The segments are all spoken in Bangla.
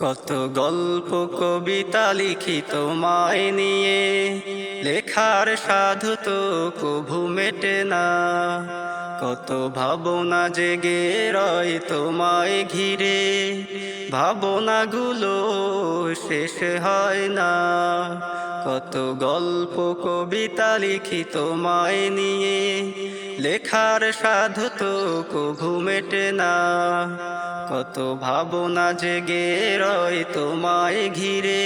কত গল্প কবিতা লিখি তোমায় নিয়ে, লেখার সাধু তো কভু মেটে না। কত ভাবনা জেগে রয় তোমায় ঘিরে, ভাবনাগুলো শেষ হয় না। কত গল্প কবিতা লিখি তোমায় নিয়ে, লেখার সাধু তো কভু মেটে না। কত ভাবনা জেগে রয় তোমায় ঘিরে,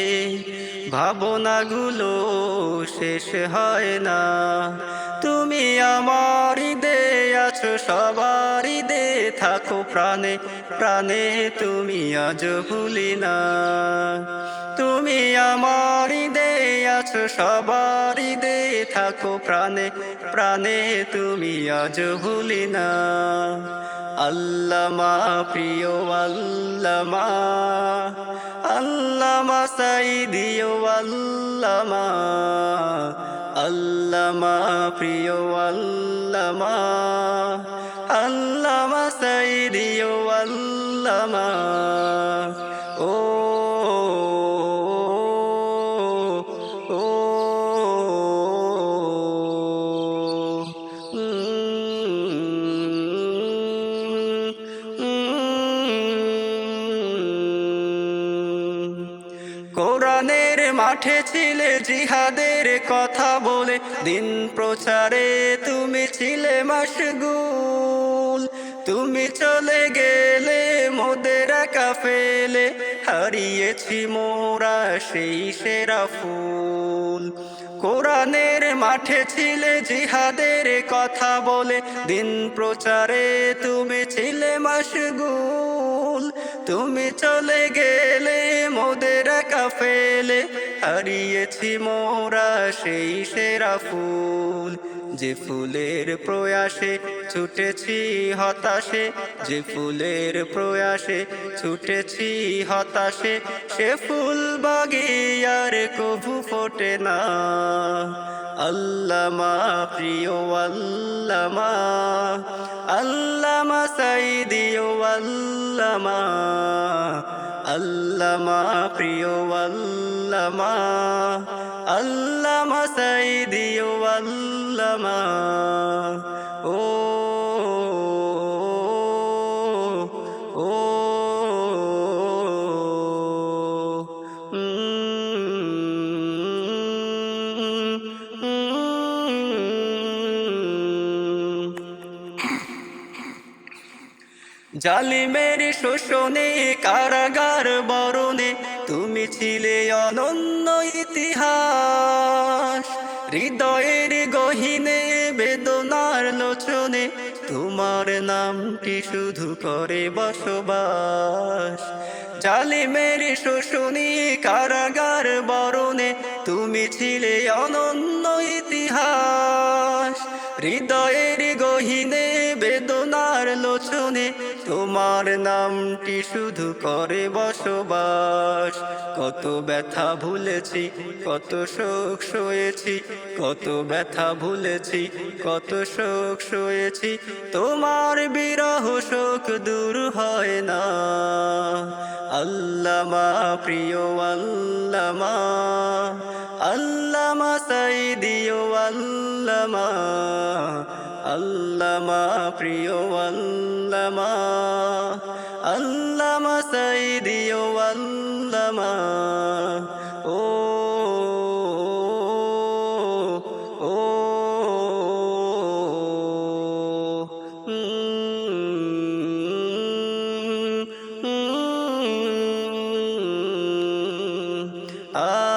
ভাবনাগুলো শেষ হয় না। তুমি আমার হৃদয়ে আছো, সবার হৃদয়ে থাকো প্রাণে প্রাণে, তুমি আজ ভুলি না। তুমি আমার হৃদয়ে আছো, সবার হৃদয়ে থাকো প্রাণে প্রাণে, তুমি আজ ভুলি না। আল্লামা প্রিয় আল্লামা, আল্লামা সাইদি ও আল্লামা, আল্লামা প্রিয় আল্লামা, আল্লামা সাইদি ও আল্লামা। ও কোরআনের মাঠে ছিলে জিহাদের কথা বলে, দিন প্রচারে তুমি ছিলে মশগুল। তুমি চলে গেলে মোদের একা ফেলে, হারিয়েছি মোরা সেই সেরা ফুল। কোরআনের মাঠে ছিলে জিহাদের কথা বলে, দিন প্রচারে তুমি ছিলে মশগুল। তুমি চলে গেলে মোদের একা ফেলে, হারিয়েছি মোরা সেই সেরা ফুল। যে ফুলের প্রয়াসে ছুটেছি হতাশে, যে ফুলের প্রয়াসে ছুটেছি হতাশে, সে ফুল বাগিয়ার কভু ফোটে না। আল্লামা প্রিয় আল্লামা, আল্লামা সাইদি ও আল্লামা, আল্লামা প্রিয় আল্লামা, আল্লামা সাইদি ও আল্লামা। ও ও জালিমের শোষণে কারাগার বরণে, তুমি ছিলে অনন্য ইতিহাস। হৃদয়ের গহীনে বেদনার লোচনে, তোমার নামটি শুধু করে বসবাস। জালিমের শোষণে কারাগার বরণে, তুমি ছিলে অনন্য ইতিহাস। হৃদয়ের গহীনে বেদনার লোচনে, তোমার নামটি শুধু করে বসবাস। কত ব্যথা ভুলেছি, কত শোক সয়েছি, কত ব্যথা ভুলেছি, কত শোক সয়েছি, তোমার বিরহ শোক দূর হয় না। আল্লামা প্রিয় আল্লামা, আল্লামা সাইদি ও আল্লামা, আল্লামা প্রিয় আল্লামা, আল্লামা সাইদি ও আল্লামা। ও ও আ